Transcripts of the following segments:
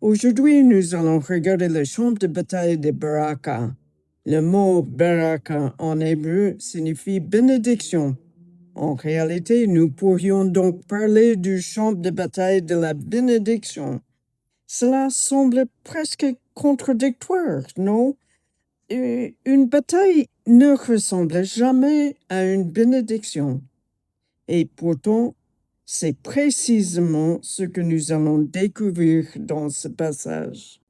Aujourd'hui, nous allons regarder le champ de bataille de Baraka. Le mot Baraka en hébreu signifie bénédiction. En réalité, nous pourrions donc parler du champ de bataille de la bénédiction. Cela semble presque contradictoire, non? Une bataille ne ressemble jamais à une bénédiction. Et pourtant, c'est précisément ce que nous allons découvrir dans ce passage.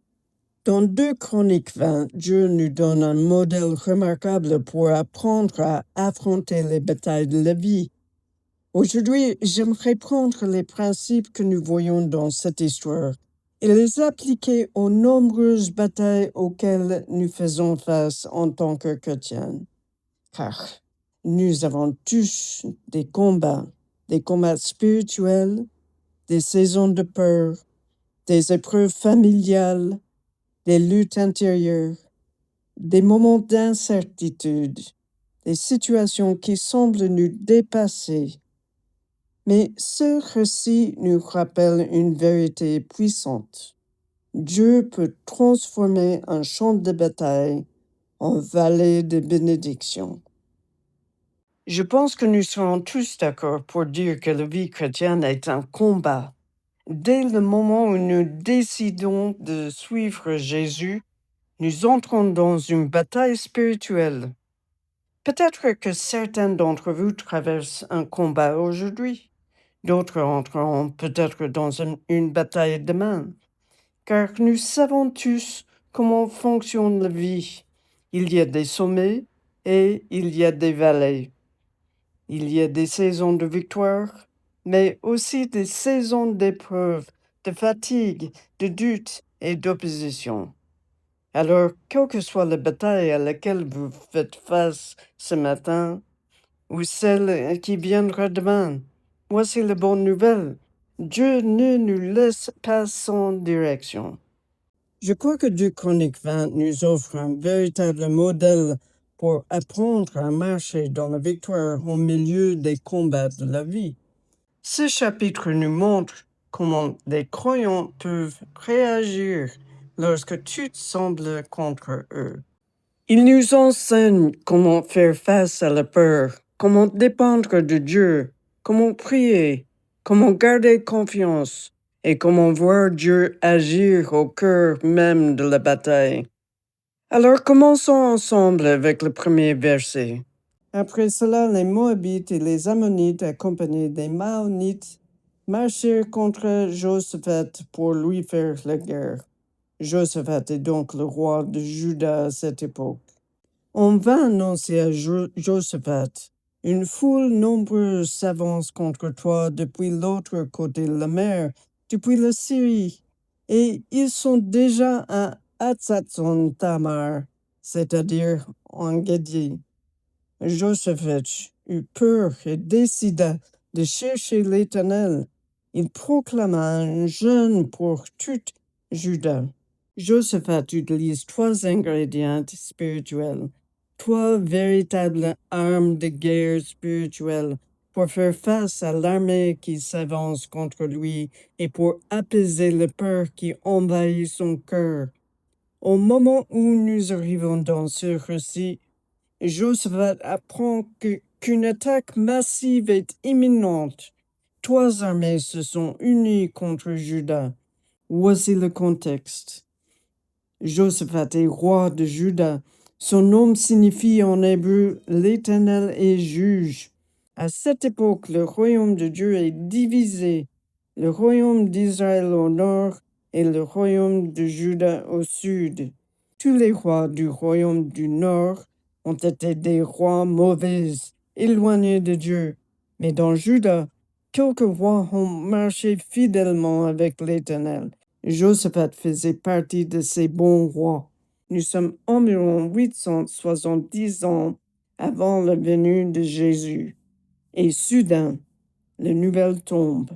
Dans 2 Chroniques 20, Dieu nous donne un modèle remarquable pour apprendre à affronter les batailles de la vie. Aujourd'hui, j'aimerais prendre les principes que nous voyons dans cette histoire et les appliquer aux nombreuses batailles auxquelles nous faisons face en tant que chrétiens. Car nous avons tous des combats spirituels, des saisons de peur, des épreuves familiales, des luttes intérieures, des moments d'incertitude, des situations qui semblent nous dépasser. Mais ce récit nous rappelle une vérité puissante. Dieu peut transformer un champ de bataille en vallée de bénédiction. Je pense que nous serons tous d'accord pour dire que la vie chrétienne est un combat. Dès le moment où nous décidons de suivre Jésus, nous entrons dans une bataille spirituelle. Peut-être que certains d'entre vous traversent un combat aujourd'hui. D'autres entreront peut-être dans une bataille demain. Car nous savons tous comment fonctionne la vie. Il y a des sommets et il y a des vallées. Il y a des saisons de victoire, mais aussi des saisons d'épreuves, de fatigue, de doute et d'opposition. Alors, quelle que soit la bataille à laquelle vous faites face ce matin, ou celle qui viendra demain, voici la bonne nouvelle. Dieu ne nous laisse pas sans direction. Je crois que 2 Chroniques 20 nous offre un véritable modèle pour apprendre à marcher dans la victoire au milieu des combats de la vie. Ce chapitre nous montre comment les croyants peuvent réagir lorsque tout semble contre eux. Il nous enseigne comment faire face à la peur, comment dépendre de Dieu, comment prier, comment garder confiance et comment voir Dieu agir au cœur même de la bataille. Alors commençons ensemble avec le premier verset. Après cela, les Moabites et les Ammonites, accompagnés des Maonites, marchèrent contre Josaphat pour lui faire la guerre. Josaphat est donc le roi de Juda à cette époque. On vint annoncer à Josaphat, une foule nombreuse s'avance contre toi depuis l'autre côté de la mer, depuis la Syrie, et ils sont déjà à Hatzatzon Tamar, c'est-à-dire en Guédi. Josaphat eut peur et décida de chercher l'Éternel. Il proclama un jeûne pour tout Juda. Josaphat utilise 3 ingrédients spirituels, 3 véritables armes de guerre spirituelles pour faire face à l'armée qui s'avance contre lui et pour apaiser la peur qui envahit son cœur. Au moment où nous arrivons dans ce récit, Josaphat apprend qu'une attaque massive est imminente. 3 armées se sont unies contre Juda. Voici le contexte. Josaphat est roi de Juda. Son nom signifie en hébreu « l'Éternel est juge ». À cette époque, le royaume de Dieu est divisé. Le royaume d'Israël au nord et le royaume de Juda au sud. Tous les rois du royaume du nord ont été des rois mauvais, éloignés de Dieu. Mais dans Juda, quelques rois ont marché fidèlement avec l'Éternel. Josaphat faisait partie de ces bons rois. Nous sommes environ 870 ans avant la venue de Jésus. Et soudain, la nouvelle tombe.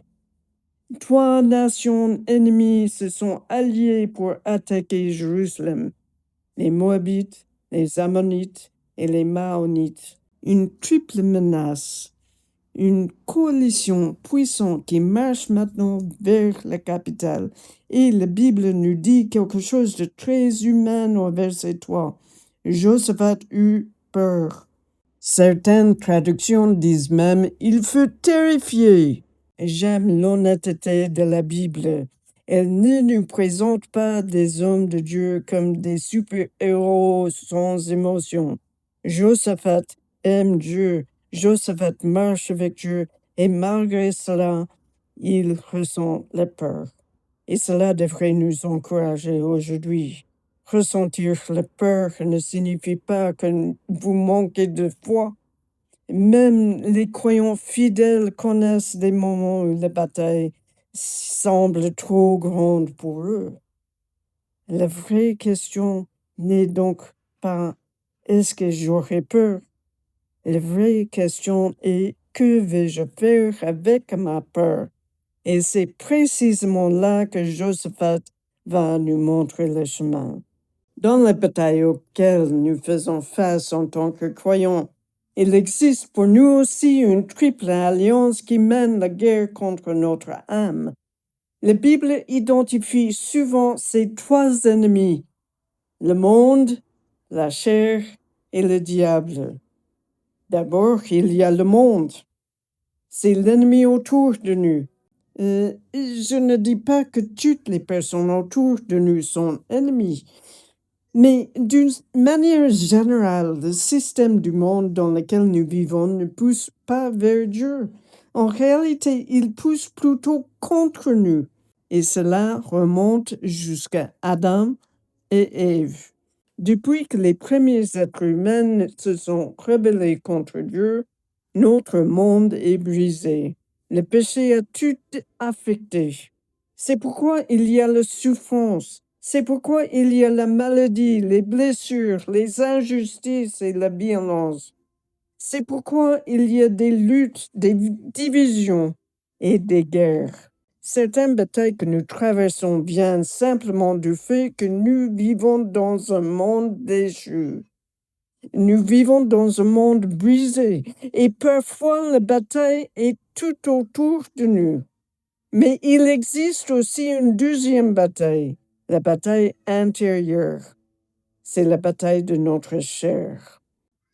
3 nations ennemies se sont alliées pour attaquer Jérusalem. Les Moabites, les Ammonites et les Maonites. Une triple menace. une coalition puissante qui marche maintenant vers la capitale. Et la Bible nous dit quelque chose de très humain au verset 3. Josaphat eut peur. Certaines traductions disent même il fut terrifié. J'aime l'honnêteté de la Bible. Elle ne nous présente pas des hommes de Dieu comme des super-héros sans émotion. Josaphat aime Dieu. Josaphat marche avec Dieu. Et malgré cela, il ressent la peur. Et cela devrait nous encourager aujourd'hui. Ressentir la peur ne signifie pas que vous manquez de foi. Même les croyants fidèles connaissent des moments où la bataille semble trop grande pour eux. La vraie question n'est donc pas est-ce que j'aurai peur? La vraie question est que vais-je faire avec ma peur? Et c'est précisément là que Josaphat va nous montrer le chemin. Dans la bataille auxquelles nous faisons face en tant que croyants, il existe pour nous aussi une triple alliance qui mène la guerre contre notre âme. La Bible identifie souvent ces trois ennemis, le monde, la chair et le diable. D'abord, il y a le monde. C'est l'ennemi autour de nous. Je ne dis pas que toutes les personnes autour de nous sont ennemies, mais d'une manière générale, le système du monde dans lequel nous vivons ne pousse pas vers Dieu. En réalité, il pousse plutôt contre nous. Et cela remonte jusqu'à Adam et Ève. Depuis que les premiers êtres humains se sont rebellés contre Dieu, notre monde est brisé. Le péché a tout affecté. C'est pourquoi il y a la souffrance. C'est pourquoi il y a la maladie, les blessures, les injustices et la violence. C'est pourquoi il y a des luttes, des divisions et des guerres. Certaines batailles que nous traversons viennent simplement du fait que nous vivons dans un monde déchu. Nous vivons dans un monde brisé et parfois la bataille est tout autour de nous. Mais il existe aussi une deuxième bataille, la bataille intérieure. C'est la bataille de notre chair.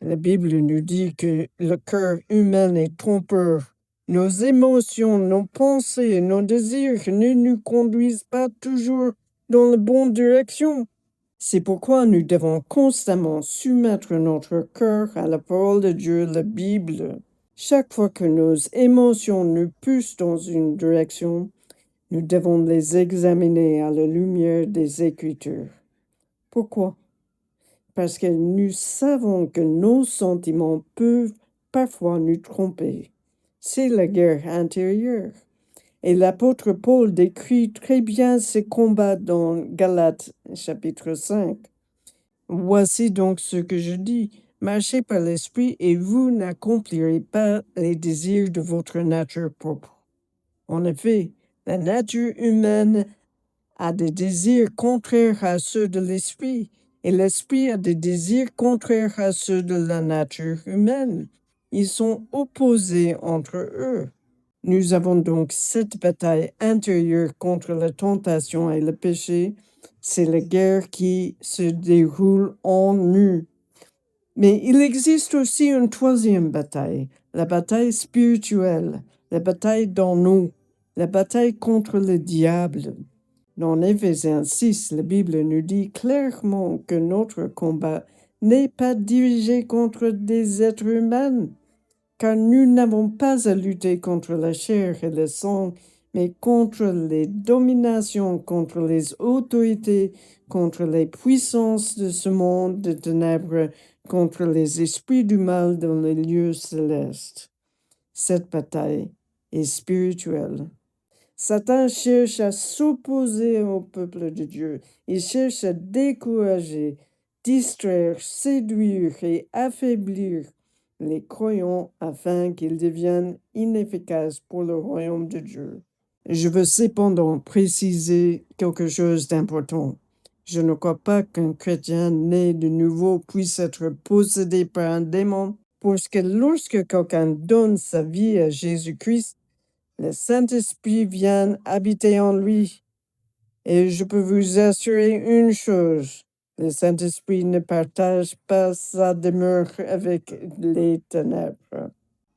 La Bible nous dit que le cœur humain est trompeur. Nos émotions, nos pensées, nos désirs ne nous conduisent pas toujours dans la bonne direction. C'est pourquoi nous devons constamment soumettre notre cœur à la parole de Dieu, la Bible. Chaque fois que nos émotions nous poussent dans une direction, nous devons les examiner à la lumière des Écritures. Pourquoi? Parce que nous savons que nos sentiments peuvent parfois nous tromper. C'est la guerre intérieure. Et l'apôtre Paul décrit très bien ces combats dans Galates chapitre 5. Voici donc ce que je dis. Marchez par l'esprit et vous n'accomplirez pas les désirs de votre nature propre. En effet, la nature humaine a des désirs contraires à ceux de l'esprit, et l'esprit a des désirs contraires à ceux de la nature humaine. Ils sont opposés entre eux. Nous avons donc cette bataille intérieure contre la tentation et le péché. C'est la guerre qui se déroule en nous. Mais il existe aussi une troisième bataille, la bataille spirituelle, la bataille dans nous, la bataille contre le diable. Dans Éphésiens 6, la Bible nous dit clairement que notre combat n'est pas dirigé contre des êtres humains, car nous n'avons pas à lutter contre la chair et le sang, mais contre les dominations, contre les autorités, contre les puissances de ce monde de ténèbres, contre les esprits du mal dans les lieux célestes. Cette bataille est spirituelle. Satan cherche à s'opposer au peuple de Dieu. Il cherche à décourager, distraire, séduire et affaiblir les croyants afin qu'ils deviennent inefficaces pour le royaume de Dieu. Je veux cependant préciser quelque chose d'important. Je ne crois pas qu'un chrétien né de nouveau puisse être possédé par un démon. Parce que lorsque quelqu'un donne sa vie à Jésus-Christ, le Saint-Esprit vient habiter en lui. Et je peux vous assurer une chose, le Saint-Esprit ne partage pas sa demeure avec les ténèbres.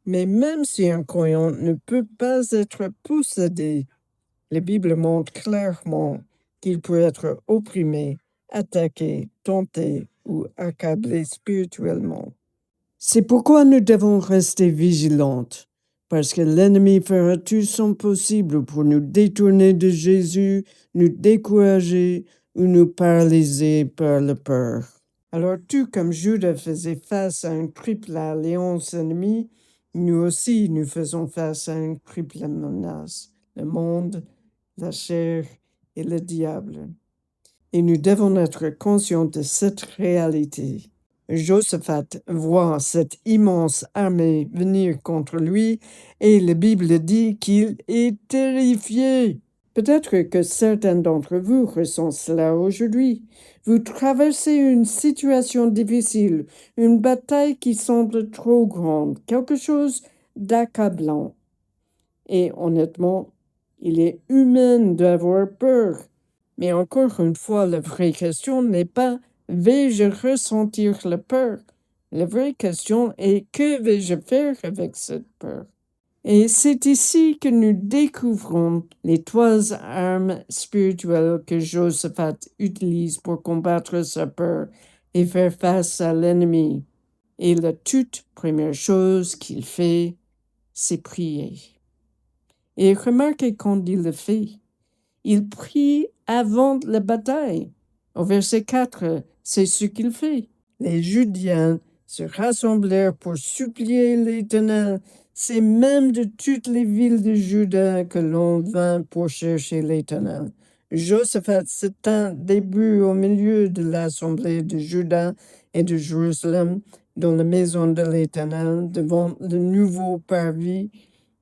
Mais même si un croyant ne peut pas être possédé, la Bible montre clairement qu'il peut être opprimé, attaqué, tenté ou accablé spirituellement. C'est pourquoi nous devons rester vigilantes, parce que l'ennemi fera tout son possible pour nous détourner de Jésus, nous décourager ou nous paralyser par la peur. Alors, tout comme Judas faisait face à une triple alliance ennemie, nous aussi, nous faisons face à une triple menace, le monde, la chair et le diable. Et nous devons être conscients de cette réalité. Josaphat voit cette immense armée venir contre lui et la Bible dit qu'il est terrifié. Peut-être que certains d'entre vous ressentent cela aujourd'hui. Vous traversez une situation difficile, une bataille qui semble trop grande, quelque chose d'accablant. Et honnêtement, il est humain d'avoir peur. Mais encore une fois, la vraie question n'est pas vais-je ressentir la peur? La vraie question est que vais-je faire avec cette peur? Et c'est ici que nous découvrons les trois armes spirituelles que Josaphat utilise pour combattre sa peur et faire face à l'ennemi. Et la toute première chose qu'il fait, c'est prier. Et remarquez quand il le fait. Il prie avant la bataille. Au verset 4, c'est ce qu'il fait. Les Judiens se rassemblèrent pour supplier l'Éternel. C'est même de toutes les villes de Juda que l'on vint pour chercher l'Éternel. Josaphat se tint debout au milieu de l'assemblée de Juda et de Jérusalem dans la maison de l'Éternel devant le nouveau parvis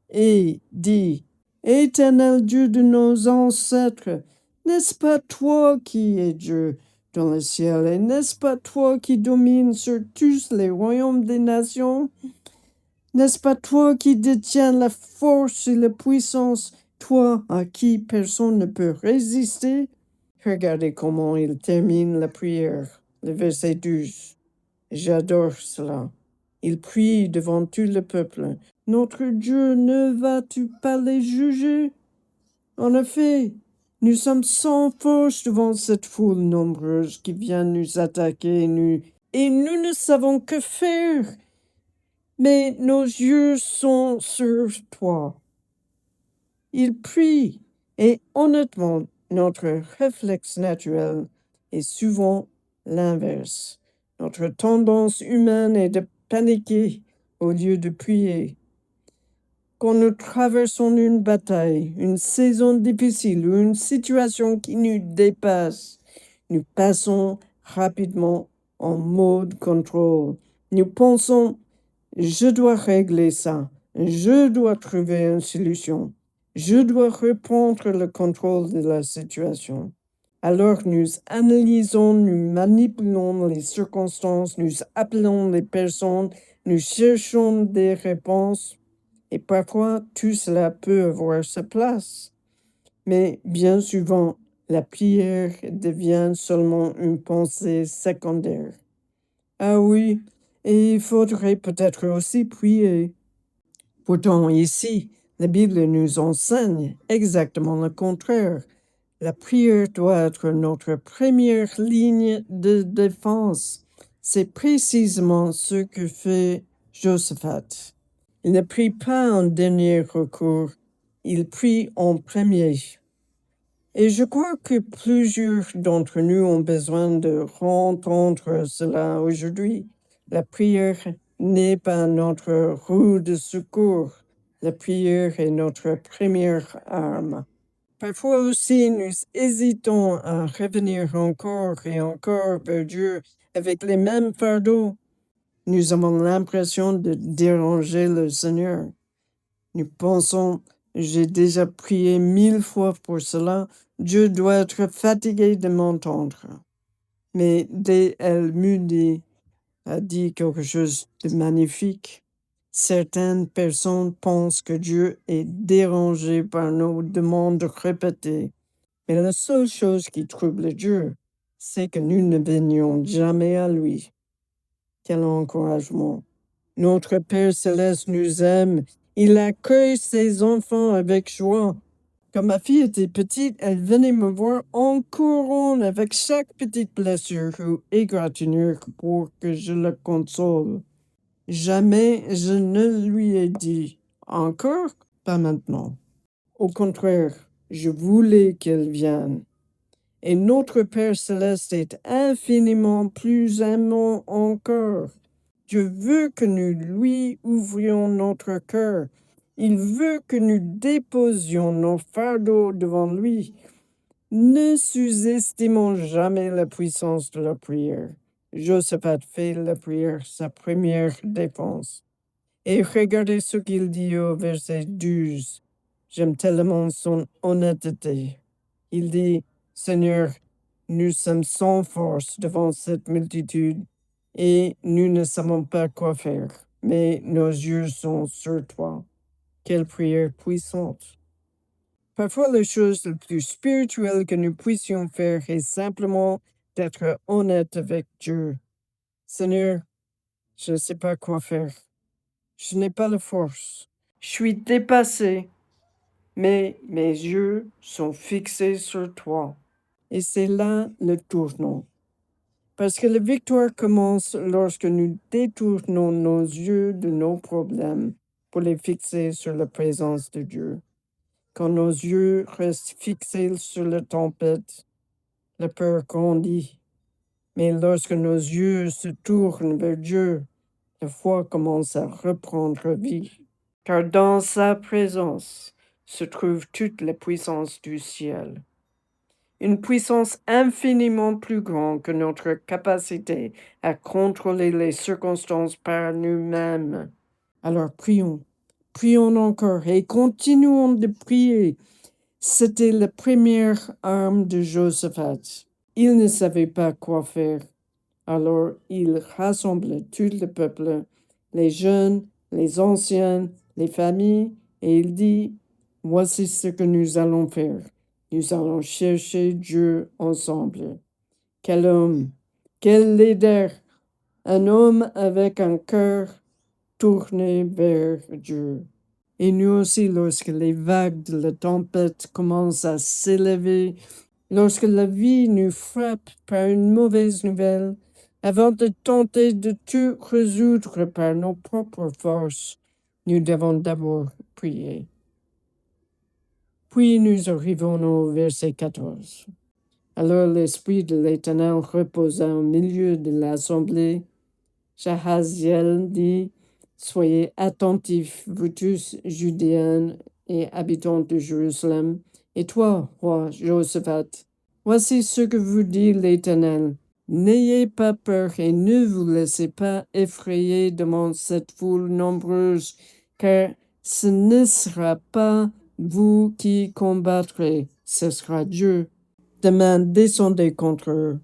et dit: Éternel Dieu de nos ancêtres, n'est-ce pas toi qui es Dieu dans le ciel, et n'est-ce pas toi qui domines sur tous les royaumes des nations? N'est-ce pas toi qui détiens la force et la puissance, toi à qui personne ne peut résister? Regardez comment il termine la prière, le verset 12. J'adore cela. Il prie devant tout le peuple. Notre Dieu, ne vas-tu pas les juger? En effet, nous sommes sans force devant cette foule nombreuse qui vient nous attaquer, et nous ne savons que faire. Mais nos yeux sont sur toi. Il prie, et honnêtement, notre réflexe naturel est souvent l'inverse. Notre tendance humaine est de paniquer au lieu de prier. Quand nous traversons une bataille, une saison difficile ou une situation qui nous dépasse, nous passons rapidement en mode contrôle. Nous pensons, je dois régler ça, je dois trouver une solution, je dois reprendre le contrôle de la situation. Alors nous analysons, nous manipulons les circonstances, nous appelons les personnes, nous cherchons des réponses. Et parfois, tout cela peut avoir sa place. Mais bien souvent, la prière devient seulement une pensée secondaire. Ah oui, et il faudrait peut-être aussi prier. Pourtant, ici, la Bible nous enseigne exactement le contraire. La prière doit être notre première ligne de défense. C'est précisément ce que fait Josaphat. Il ne prie pas en dernier recours, il prie en premier. Et je crois que plusieurs d'entre nous ont besoin de entendre cela aujourd'hui. La prière n'est pas notre roue de secours. La prière est notre première arme. Parfois aussi, nous hésitons à revenir encore et encore vers Dieu avec les mêmes fardeaux. Nous avons l'impression de déranger le Seigneur. Nous pensons, j'ai déjà prié 1000 fois pour cela, Dieu doit être fatigué de m'entendre. Mais D.L. Moody a dit quelque chose de magnifique. Certaines personnes pensent que Dieu est dérangé par nos demandes répétées. Mais la seule chose qui trouble Dieu, c'est que nous ne venions jamais à lui. Quel encouragement! Notre Père céleste nous aime. Il accueille ses enfants avec joie. Quand ma fille était petite, elle venait me voir en courant avec chaque petite blessure ou égratignure pour que je la console. Jamais je ne lui ai dit encore, pas maintenant. Au contraire, je voulais qu'elle vienne. Et notre Père céleste est infiniment plus aimant encore. Dieu veut que nous lui ouvrions notre cœur. Il veut que nous déposions nos fardeaux devant lui. Ne sous-estimons jamais la puissance de la prière. Josaphat fait la prière sa première défense. Et regardez ce qu'il dit au verset 12. J'aime tellement son honnêteté. Il dit, Seigneur, nous sommes sans force devant cette multitude et nous ne savons pas quoi faire, mais nos yeux sont sur toi. Quelle prière puissante! Parfois, la chose la plus spirituelle que nous puissions faire est simplement d'être honnête avec Dieu. Seigneur, je ne sais pas quoi faire. Je n'ai pas la force. Je suis dépassé, mais mes yeux sont fixés sur toi. Et c'est là le tournant. Parce que la victoire commence lorsque nous détournons nos yeux de nos problèmes pour les fixer sur la présence de Dieu. Quand nos yeux restent fixés sur la tempête, la peur grandit. Mais lorsque nos yeux se tournent vers Dieu, la foi commence à reprendre vie. Car dans sa présence se trouve toute la puissance du ciel. Une puissance infiniment plus grande que notre capacité à contrôler les circonstances par nous-mêmes. Alors prions, prions encore et continuons de prier. C'était la première arme de Josaphat. Il ne savait pas quoi faire. Alors il rassemble tout le peuple, les jeunes, les anciens, les familles, et il dit, voici ce que nous allons faire. Nous allons chercher Dieu ensemble. Quel homme, quel leader, un homme avec un cœur tourné vers Dieu. Et nous aussi, lorsque les vagues de la tempête commencent à s'élever, lorsque la vie nous frappe par une mauvaise nouvelle, avant de tenter de tout résoudre par nos propres forces, nous devons d'abord prier. Puis nous arrivons au verset 14. Alors l'Esprit de l'Éternel reposa au milieu de l'assemblée. Jahaziel dit, soyez attentifs, vous tous, Judéens et habitants de Jérusalem, et toi, roi Josaphat. Voici ce que vous dit l'Éternel. N'ayez pas peur et ne vous laissez pas effrayer devant cette foule nombreuse, car ce ne sera pas vous qui combattrez, ce sera Dieu. Demain, descendez contre eux.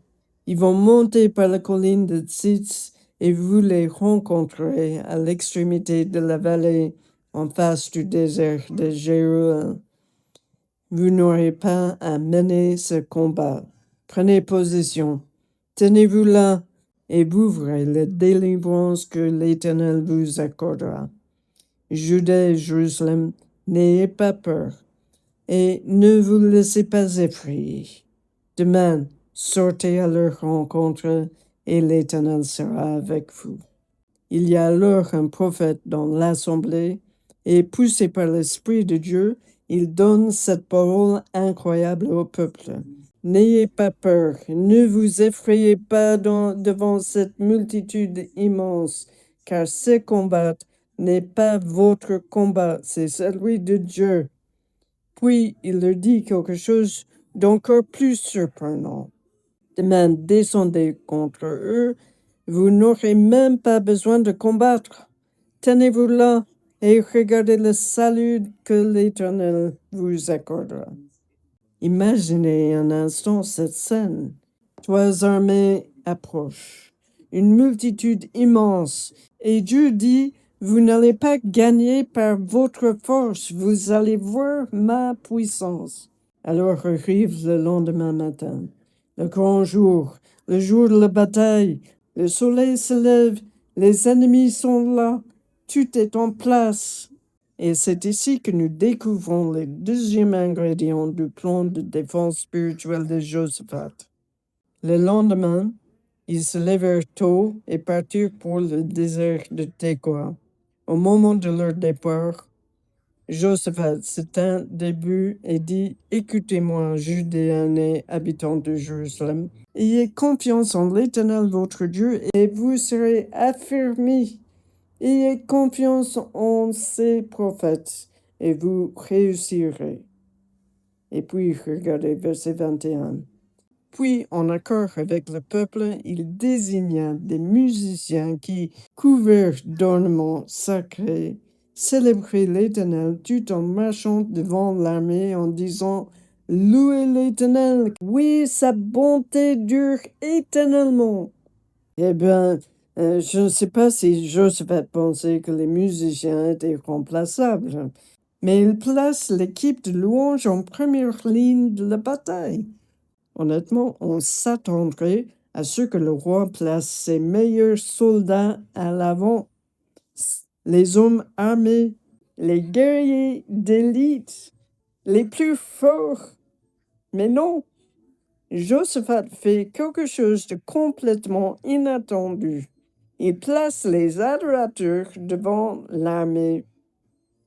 Ils vont monter par la colline de Tzitz et vous les rencontrerez à l'extrémité de la vallée en face du désert de Jéruel. Vous n'aurez pas à mener ce combat. Prenez position. Tenez-vous là et vous verrez la délivrance que l'Éternel vous accordera. Juda et Jérusalem, n'ayez pas peur et ne vous laissez pas effrayer. Demain, sortez à leur rencontre et l'Éternel sera avec vous. Il y a alors un prophète dans l'assemblée et poussé par l'Esprit de Dieu, il donne cette parole incroyable au peuple. N'ayez pas peur, ne vous effrayez pas devant cette multitude immense, car ce combat n'est pas votre combat, c'est celui de Dieu. Puis il leur dit quelque chose d'encore plus surprenant. Demain, descendez contre eux, vous n'aurez même pas besoin de combattre. Tenez-vous là et regardez le salut que l'Éternel vous accordera. Imaginez un instant cette scène. Trois armées approchent. une multitude immense. Et Dieu dit, vous n'allez pas gagner par votre force, vous allez voir ma puissance. Alors arrive le lendemain matin, le grand jour, le jour de la bataille. Le soleil se lève, les ennemis sont là, tout est en place. Et c'est ici que nous découvrons le deuxième ingrédient du plan de défense spirituelle de Josaphat. Le lendemain, ils se levèrent tôt et partirent pour le désert de Tekoa. Au moment de leur départ, Josaphat se tint debout et dit, écoutez-moi, Judéens et habitants de Jérusalem, ayez confiance en l'Éternel votre Dieu et vous serez affermis. Ayez confiance en ses prophètes et vous réussirez. Et puis, regardez verset 21. Puis, en accord avec le peuple, il désigna des musiciens qui, couverts d'ornements sacrés, célébraient l'Éternel tout en marchant devant l'armée en disant, louez l'Éternel, oui, sa bonté dure éternellement. Eh bien, je ne sais pas si Josaphat pensait que les musiciens étaient remplaçables, mais il place l'équipe de louanges en première ligne de la bataille. Honnêtement, on s'attendrait à ce que le roi place ses meilleurs soldats à l'avant, les hommes armés, les guerriers d'élite, les plus forts. Mais non, Josaphat fait quelque chose de complètement inattendu. Il place les adorateurs devant l'armée.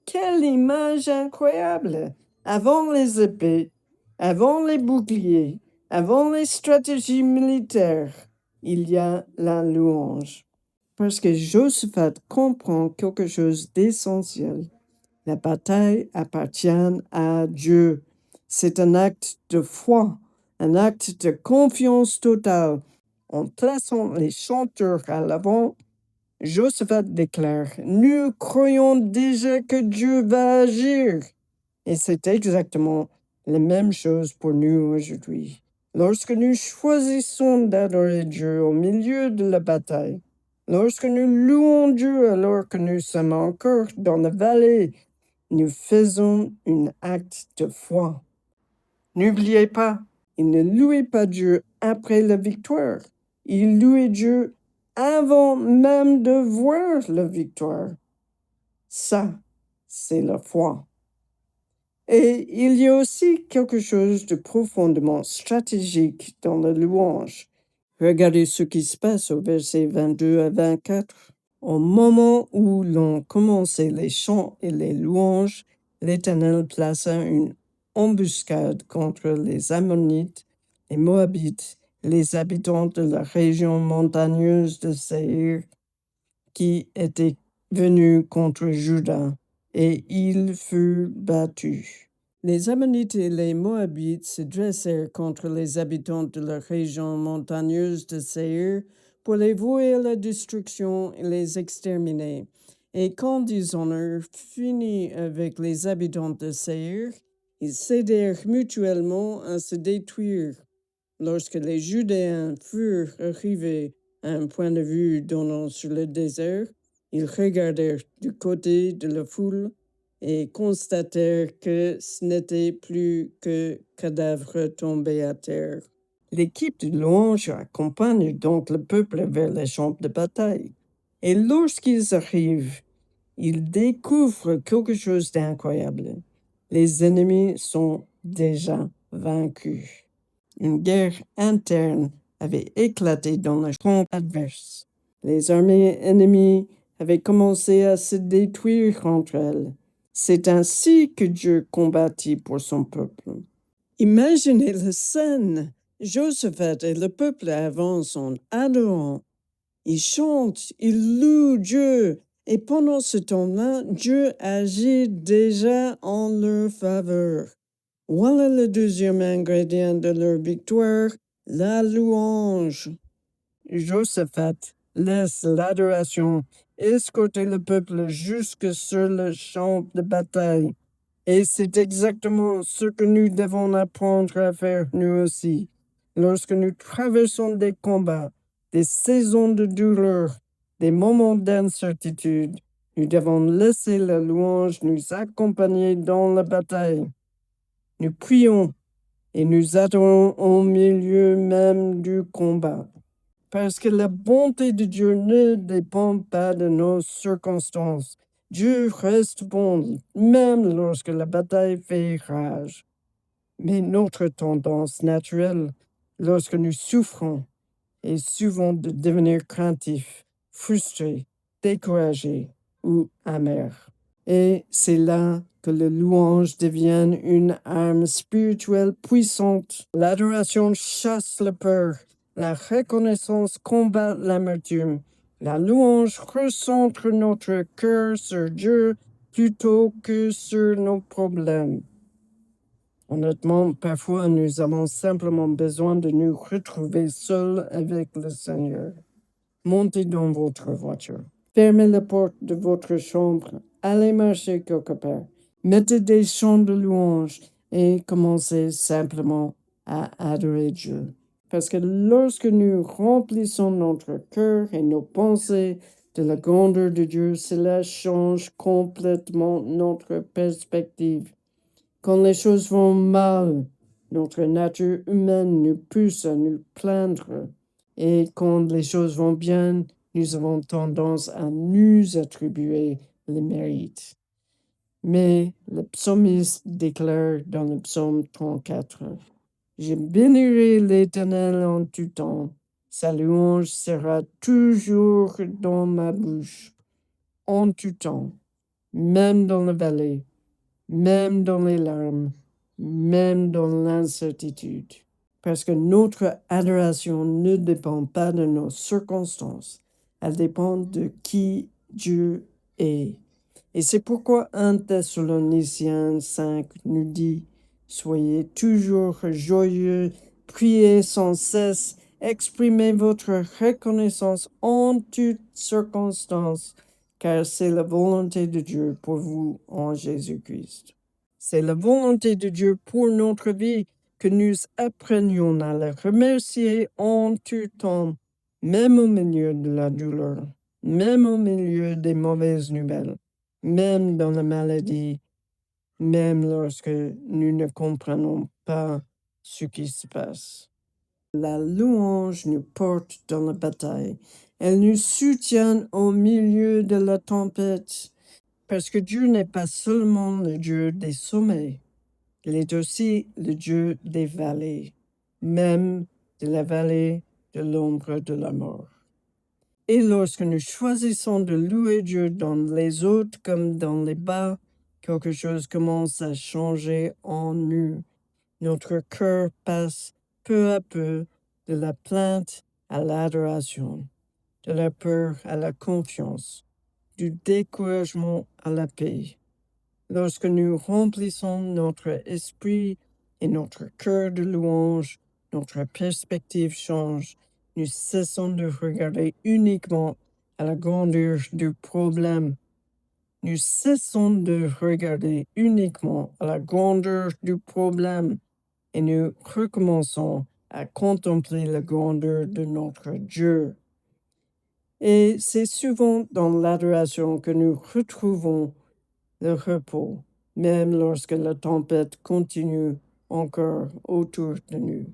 Quelle image incroyable! Avant les épées, avant les boucliers, avant les stratégies militaires, il y a la louange. Parce que Josaphat comprend quelque chose d'essentiel. La bataille appartient à Dieu. C'est un acte de foi, un acte de confiance totale. En plaçant les chanteurs à l'avant, Josaphat déclare, nous croyons déjà que Dieu va agir. Et c'est exactement la même chose pour nous aujourd'hui. Lorsque nous choisissons d'adorer Dieu au milieu de la bataille, lorsque nous louons Dieu alors que nous sommes encore dans la vallée, nous faisons un acte de foi. N'oubliez pas, il ne louait pas Dieu après la victoire. Il louait Dieu avant même de voir la victoire. Ça, c'est la foi. Et il y a aussi quelque chose de profondément stratégique dans la louange. Regardez ce qui se passe au verset 22 à 24. Au moment où l'on commençait les chants et les louanges, l'Éternel plaça une embuscade contre les Ammonites, les Moabites, les habitants de la région montagneuse de Séir, qui étaient venus contre Juda, et ils furent battus. Les Ammonites et les Moabites se dressèrent contre les habitants de la région montagneuse de Séir pour les vouer à la destruction et les exterminer. Et quand ils en eurent fini avec les habitants de Séir, ils s'aidèrent mutuellement à se détruire. Lorsque les Judéens furent arrivés à un point de vue donnant sur le désert, ils regardèrent du côté de la foule et constatèrent que ce n'était plus que cadavres tombés à terre. L'équipe de louange accompagne donc le peuple vers les champs de bataille. Et lorsqu'ils arrivent, ils découvrent quelque chose d'incroyable. Les ennemis sont déjà vaincus. Une guerre interne avait éclaté dans le front adverse. Les armées ennemies avaient commencé à se détruire entre elles. C'est ainsi que Dieu combattit pour son peuple. Imaginez la scène. Josaphat et le peuple avancent en adorant. Ils chantent, ils louent Dieu. Et pendant ce temps-là, Dieu agit déjà en leur faveur. Voilà le deuxième ingrédient de leur victoire, la louange. Josaphat laisse l'adoration escorter le peuple jusque sur le champ de bataille. Et c'est exactement ce que nous devons apprendre à faire nous aussi. Lorsque nous traversons des combats, des saisons de douleur, des moments d'incertitude, nous devons laisser la louange nous accompagner dans la bataille. Nous prions et nous adorons au milieu même du combat. Parce que la bonté de Dieu ne dépend pas de nos circonstances. Dieu reste bon, même lorsque la bataille fait rage. Mais notre tendance naturelle, lorsque nous souffrons, est souvent de devenir craintif, frustré, découragé ou amer. Et c'est là que la louange devient une arme spirituelle puissante. L'adoration chasse la peur. La reconnaissance combat l'amertume. La louange recentre notre cœur sur Dieu plutôt que sur nos problèmes. Honnêtement, parfois nous avons simplement besoin de nous retrouver seuls avec le Seigneur. Montez dans votre voiture. Fermez la porte de votre chambre. Allez marcher quelque part. Mettez des chants de louange et commencez simplement à adorer Dieu. Parce que lorsque nous remplissons notre cœur et nos pensées de la grandeur de Dieu, cela change complètement notre perspective. Quand les choses vont mal, notre nature humaine nous pousse à nous plaindre. Et quand les choses vont bien, nous avons tendance à nous attribuer les mérites. Mais le psalmiste déclare dans le psaume 34, je bénirai l'Éternel en tout temps. Sa louange sera toujours dans ma bouche, en tout temps, même dans la vallée, même dans les larmes, même dans l'incertitude. Parce que notre adoration ne dépend pas de nos circonstances, elle dépend de qui Dieu est. Et c'est pourquoi 1 Thessaloniciens 5 nous dit, soyez toujours joyeux, priez sans cesse, exprimez votre reconnaissance en toutes circonstances, car c'est la volonté de Dieu pour vous en Jésus-Christ. C'est la volonté de Dieu pour notre vie que nous apprenions à le remercier en tout temps, même au milieu de la douleur, même au milieu des mauvaises nouvelles, même dans la maladie, même lorsque nous ne comprenons pas ce qui se passe. La louange nous porte dans la bataille. Elle nous soutient au milieu de la tempête. Parce que Dieu n'est pas seulement le Dieu des sommets, il est aussi le Dieu des vallées, même de la vallée de l'ombre de la mort. Et lorsque nous choisissons de louer Dieu dans les hauts comme dans les bas, quelque chose commence à changer en nous. Notre cœur passe peu à peu de la plainte à l'adoration, de la peur à la confiance, du découragement à la paix. Lorsque nous remplissons notre esprit et notre cœur de louange, notre perspective change. Nous cessons de regarder uniquement à la grandeur du problème. Nous cessons de regarder uniquement à la grandeur du problème et nous recommençons à contempler la grandeur de notre Dieu. Et c'est souvent dans l'adoration que nous retrouvons le repos, même lorsque la tempête continue encore autour de nous.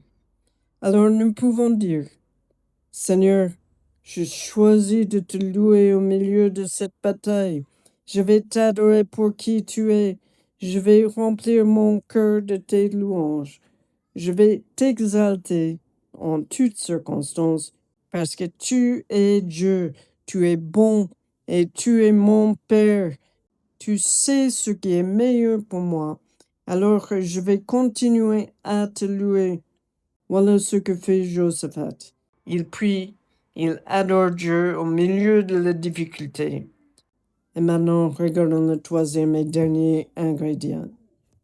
Alors nous pouvons dire, Seigneur, je choisis de te louer au milieu de cette bataille. Je vais t'adorer pour qui tu es. Je vais remplir mon cœur de tes louanges. Je vais t'exalter en toutes circonstances parce que tu es Dieu, tu es bon et tu es mon Père. Tu sais ce qui est meilleur pour moi. Alors je vais continuer à te louer. Voilà ce que fait Josaphat. Il prie, il adore Dieu au milieu de la difficulté. Et maintenant, regardons le troisième et dernier ingrédient.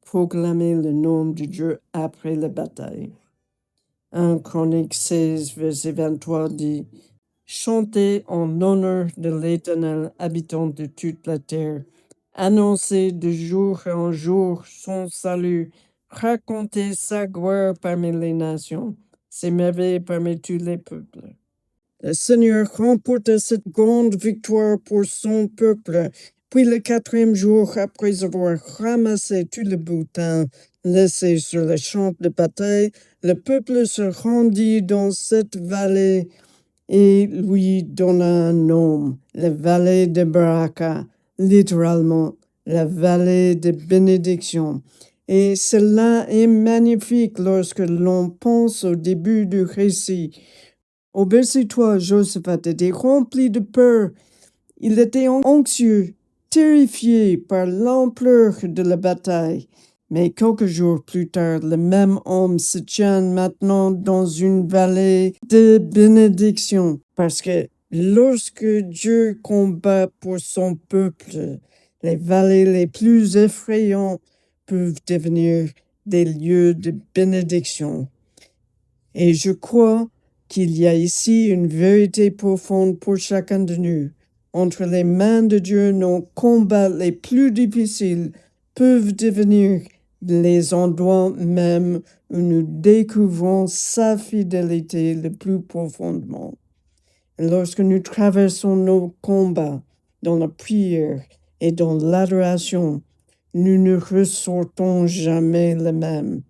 Proclamer le nom de Dieu après la bataille. 1 Chronique 16, verset 23 dit, chantez en honneur de l'Éternel, habitant de toute la terre. Annoncez de jour en jour son salut. Racontez sa gloire parmi les nations, ses merveilles parmi tous les peuples. Le Seigneur remporta cette grande victoire pour son peuple. Puis le quatrième jour, après avoir ramassé tout le butin laissé sur le champ de bataille, le peuple se rendit dans cette vallée et lui donna un nom, la vallée de Baraka, littéralement la vallée de bénédiction. Et cela est magnifique lorsque l'on pense au début du récit. Au verset 3, Josaphat était rempli de peur. Il était anxieux, terrifié par l'ampleur de la bataille. Mais quelques jours plus tard, le même homme se tient maintenant dans une vallée de bénédiction. Parce que lorsque Dieu combat pour son peuple, les vallées les plus effrayantes peuvent devenir des lieux de bénédiction. Et je crois qu'il y a ici une vérité profonde pour chacun de nous. Entre les mains de Dieu, nos combats les plus difficiles peuvent devenir les endroits même où nous découvrons sa fidélité le plus profondément. Et lorsque nous traversons nos combats dans la prière et dans l'adoration, nous ne ressortons jamais les mêmes.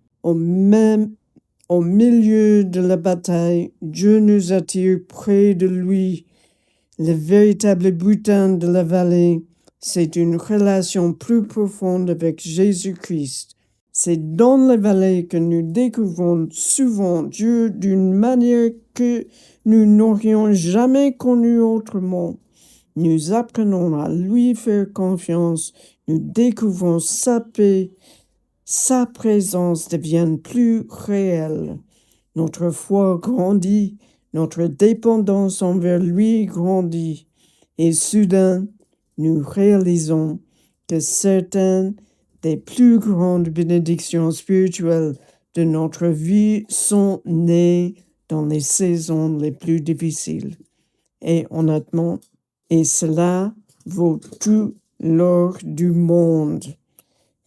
Au milieu de la bataille, Dieu nous attire près de lui. Le véritable butin de la vallée, c'est une relation plus profonde avec Jésus-Christ. C'est dans la vallée que nous découvrons souvent Dieu d'une manière que nous n'aurions jamais connue autrement. Nous apprenons à lui faire confiance, nous découvrons sa paix, sa présence devient plus réelle. Notre foi grandit, notre dépendance envers lui grandit, et soudain, nous réalisons que certaines des plus grandes bénédictions spirituelles de notre vie sont nées dans les saisons les plus difficiles. Et honnêtement, et cela vaut tout l'or du monde,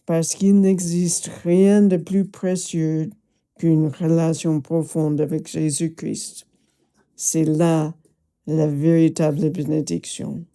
parce qu'il n'existe rien de plus précieux qu'une relation profonde avec Jésus-Christ. C'est là la véritable bénédiction.